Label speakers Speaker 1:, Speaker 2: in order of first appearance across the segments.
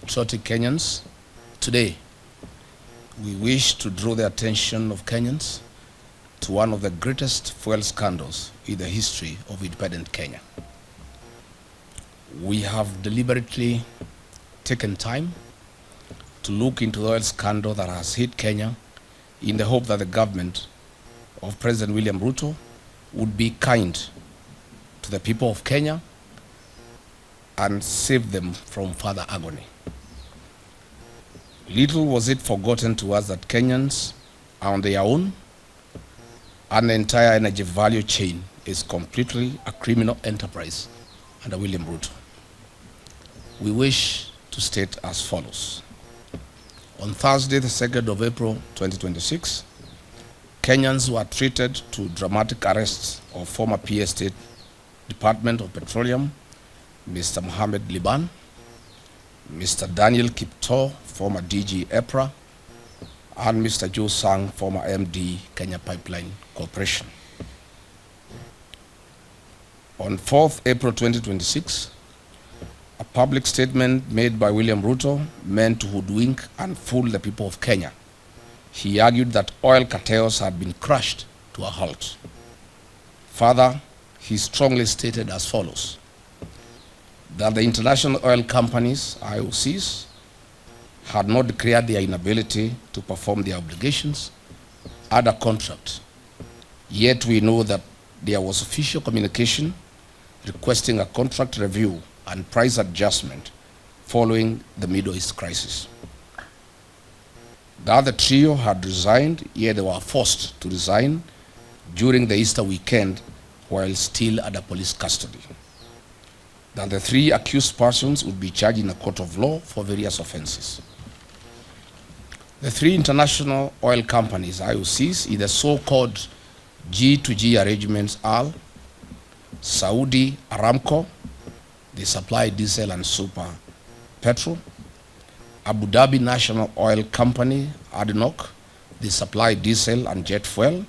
Speaker 1: patriotic Kenyans, today we wish to draw the attention of Kenyans to one of the greatest fuel scandals in the history of independent Kenya. We have deliberately taken time to look into the oil scandal that has hit Kenya in the hope that the government of President William Ruto would be kind to the people of Kenya and save them from further agony. Little was it forgotten to us that Kenyans are on their own, and the entire energy value chain is completely a criminal enterprise under William Ruto. We wish to state as follows. On Thursday, the 2nd of April 2026, Kenyans were treated to dramatic arrests of former PS State Department of Petroleum, Mr. Mohamed Liban, Mr. Daniel Kipto, former DG EPRA, and Mr. Joe Sang, former MD, Kenya Pipeline Corporation. On 4th April 2026, a public statement made by William Ruto meant to hoodwink and fool the people of Kenya. He argued that oil cartels had been crushed to a halt. Further, he strongly stated as follows: that the international oil companies, IOCs, had not declared their inability to perform their obligations under contract. Yet we know that there was official communication requesting a contract review and price adjustment following the Middle East crisis. The other trio had resigned, yet they were forced to resign during the Easter weekend while still under police custody. That the three accused persons would be charged in a court of law for various offenses. The three international oil companies, IOCs, in the so-called G2G arrangements are Saudi Aramco, they supply diesel and super petrol; Abu Dhabi National Oil Company, ADNOC, they supply diesel and jet fuel;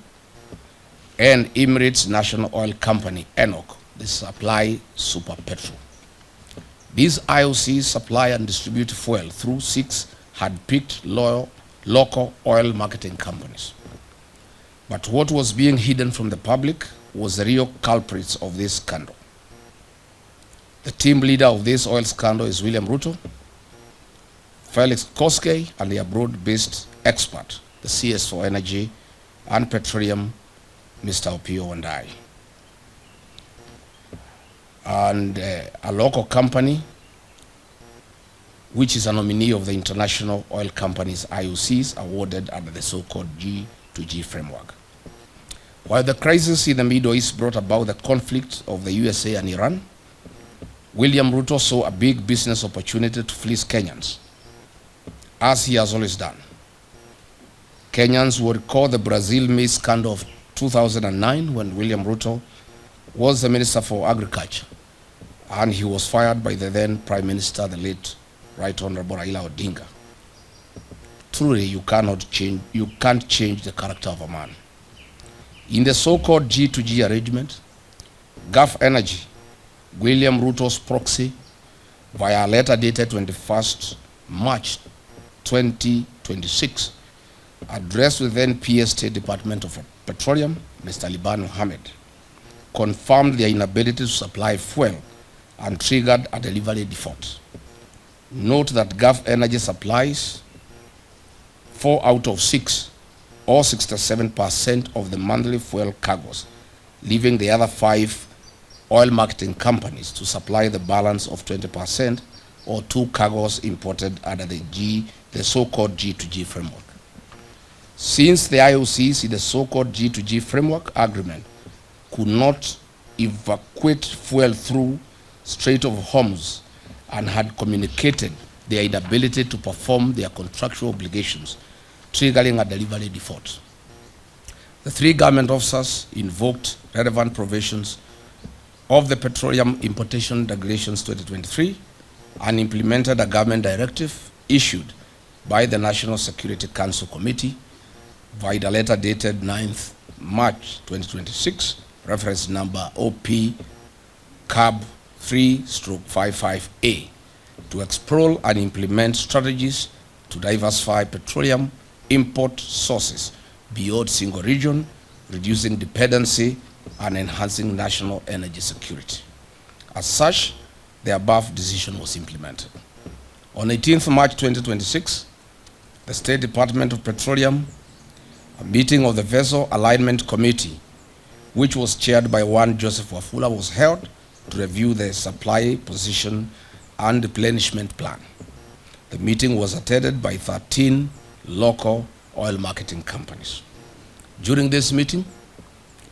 Speaker 1: and Emirates National Oil Company, ENOC, they supply super petrol. These IOCs supply and distribute fuel through 6 hand-picked local oil marketing companies. But what was being hidden from the public was the real culprits of this scandal. The team leader of this oil scandal is William Ruto, Felix Koskei, and the abroad-based expert, the CS for Energy and Petroleum, Mr. Opio Wandai. And a local company, which is a nominee of the international oil companies, IOCs, awarded under the so-called G2G framework. While the crisis in the Middle East brought about the conflict of the USA and Iran, William Ruto saw a big business opportunity to fleece Kenyans, as he has always done. Kenyans will recall the Brazil maize scandal of 2009 when William Ruto was the Minister for Agriculture, and he was fired by the then Prime Minister, the late Right Honorable Raila Odinga. Truly, you can't change the character of a man. In the so-called G2G arrangement, Gulf Energy, William Ruto's proxy, via a letter dated 21st March 2026, addressed with then PS State Department of Petroleum, Mr. Liban Mohamed, confirmed their inability to supply fuel and triggered a delivery default. Note that Gulf Energy supplies 4 out of 6, or 67% of the monthly fuel cargoes, leaving the other 5 oil marketing companies to supply the balance of 20%, or 2 cargoes imported under the so-called G2G framework. Since the IOCs in the so-called G2G framework agreement could not evacuate fuel through Strait of Hormuz and had communicated their inability to perform their contractual obligations, triggering a delivery default, the 3 government officers invoked relevant provisions of the Petroleum Importation Regulations 2023 and implemented a government directive issued by the National Security Council Committee via a letter dated 9th March 2026, reference number OP CAB 3/55A, to explore and implement strategies to diversify petroleum import sources beyond single region, reducing dependency and enhancing national energy security. As such, the above decision was implemented. On 18th March 2026, the State Department of Petroleum, a meeting of the Vessel Alignment Committee, which was chaired by one Joseph Wafula, was held to review the supply position and replenishment plan. The meeting was attended by 13 local oil marketing companies. During this meeting,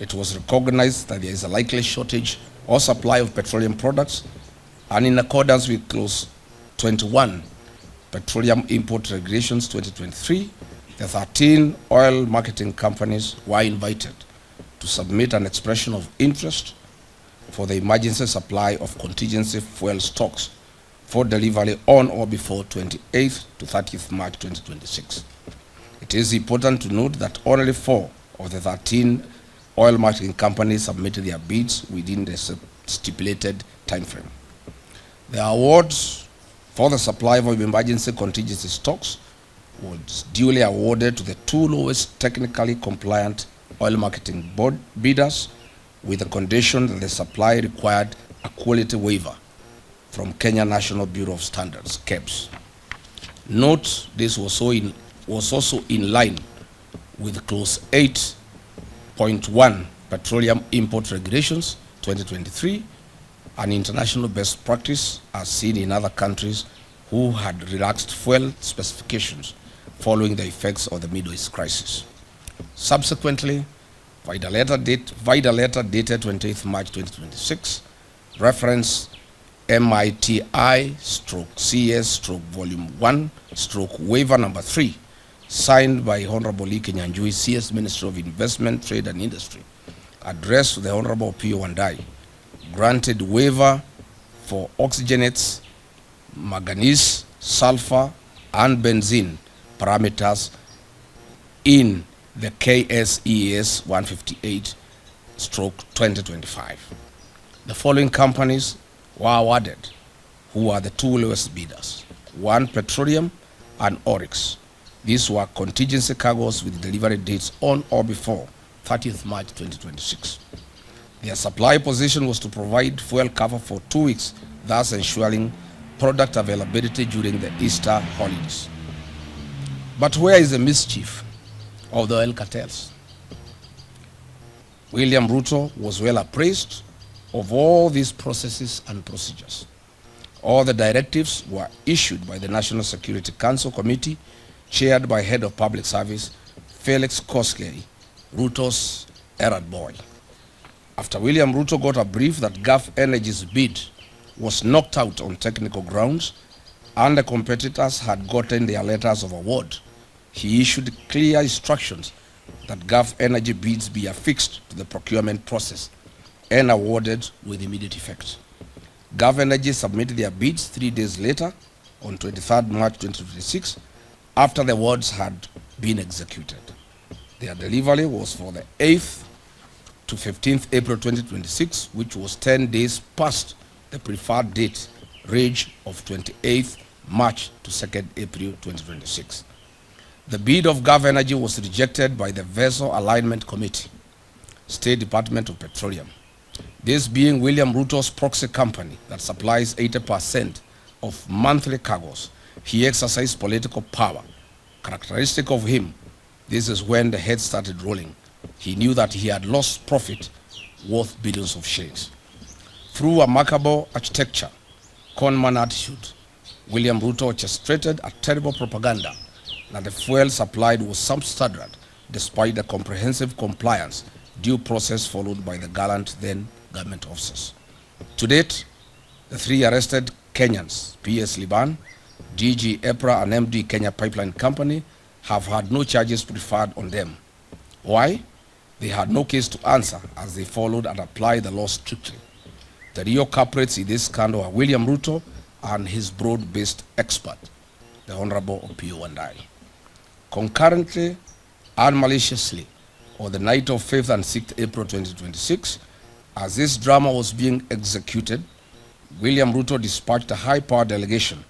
Speaker 1: it was recognized that there is a likely shortage or supply of petroleum products, and in accordance with Clause 21, Petroleum Import Regulations 2023, the 13 oil marketing companies were invited to submit an expression of interest for the emergency supply of contingency fuel stocks for delivery on or before 28th to 30th March 2026. It is important to note that only 4 of the 13 oil marketing companies submitted their bids within the stipulated timeframe. The awards for the supply of emergency contingency stocks was duly awarded to the 2 lowest technically compliant oil marketing board bidders, with the condition that the supply required a quality waiver from Kenya National Bureau of Standards, KEBS. Note, this was also in line with Clause 8.1 Petroleum Import Regulations 2023, an international best practice as seen in other countries who had relaxed fuel specifications following the effects of the Middle East crisis. Subsequently, via letter dated 28th March 2026, reference MITI/CS/Volume 1/Waiver Number 3, signed by Honorable Lee Kenyanjui, CS Minister of Investment, Trade and Industry, addressed to the Honorable P.O. Wandai, granted waiver for oxygenates, manganese, sulfur, and benzene parameters in the KSES 158/2025. The following companies were awarded, who are the 2 lowest bidders: 1 Petroleum and Oryx. These were contingency cargoes with delivery dates on or before 30th March 2026. Their supply position was to provide fuel cover for 2 weeks, thus ensuring product availability during the Easter holidays. But where is the mischief of the oil cartels? William Ruto was well appraised of all these processes and procedures. All the directives were issued by the National Security Council Committee, chaired by Head of Public Service Felix Koskei, Ruto's errand boy. After William Ruto got a brief that Gulf Energy's bid was knocked out on technical grounds and the competitors had gotten their letters of award, he issued clear instructions that Gulf Energy bids be affixed to the procurement process and awarded with immediate effect. Gulf Energy submitted their bids 3 days later, on 23rd March 2026, after the awards had been executed. Their delivery was for the 8th to 15th April 2026, which was 10 days past the preferred date range of 28th March to 2nd April 2026. The bid of Gulf Energy was rejected by the Vessel Alignment Committee, State Department of Petroleum. This being William Ruto's proxy company that supplies 80% of monthly cargoes. He exercised political power. Characteristic of him, this is when the head started rolling. He knew that he had lost profit worth billions of shillings. Through a remarkable architecture, conman attitude, William Ruto orchestrated a terrible propaganda that the fuel supplied was substandard despite the comprehensive compliance due process followed by the gallant then government officers. To date, the 3 arrested Kenyans, P.S. Liban, DG EPRA and MD Kenya Pipeline Company, have had no charges preferred on them. Why? They had no case to answer as they followed and applied the law strictly. The real culprits in this scandal are William Ruto and his broad-based expert, the Honorable P.O. Wandai. Concurrently and maliciously, on the night of 5th and 6th April 2026, as this drama was being executed, William Ruto dispatched a high-power delegation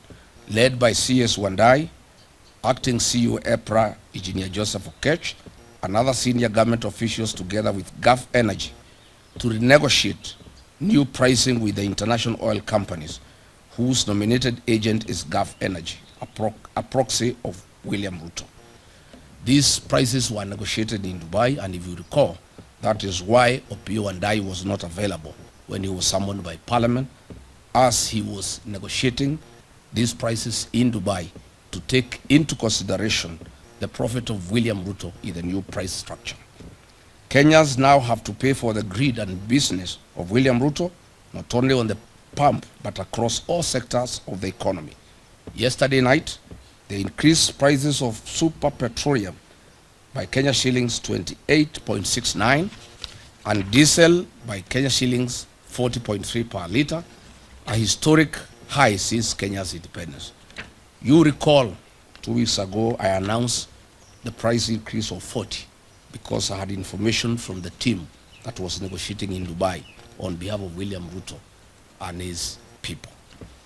Speaker 1: led by CS Wandai, Acting CEO EPRA Engineer Joseph Okech, and other senior government officials together with Gulf Energy to renegotiate new pricing with the international oil companies whose nominated agent is Gulf Energy, a proxy of William Ruto. These prices were negotiated in Dubai, and if you recall, that is why Opiyo Wandayi was not available when he was summoned by Parliament, as he was negotiating these prices in Dubai to take into consideration the profit of William Ruto in the new price structure. Kenyans now have to pay for the greed and business of William Ruto, not only on the pump, but across all sectors of the economy. Yesterday night, they increased prices of super petroleum by Kenya shillings 28.69 and diesel by Kenya shillings 40.3 per litre, a historic high since Kenya's independence. You recall 2 weeks ago I announced the price increase of 40 because I had information from the team that was negotiating in Dubai on behalf of William Ruto and his people.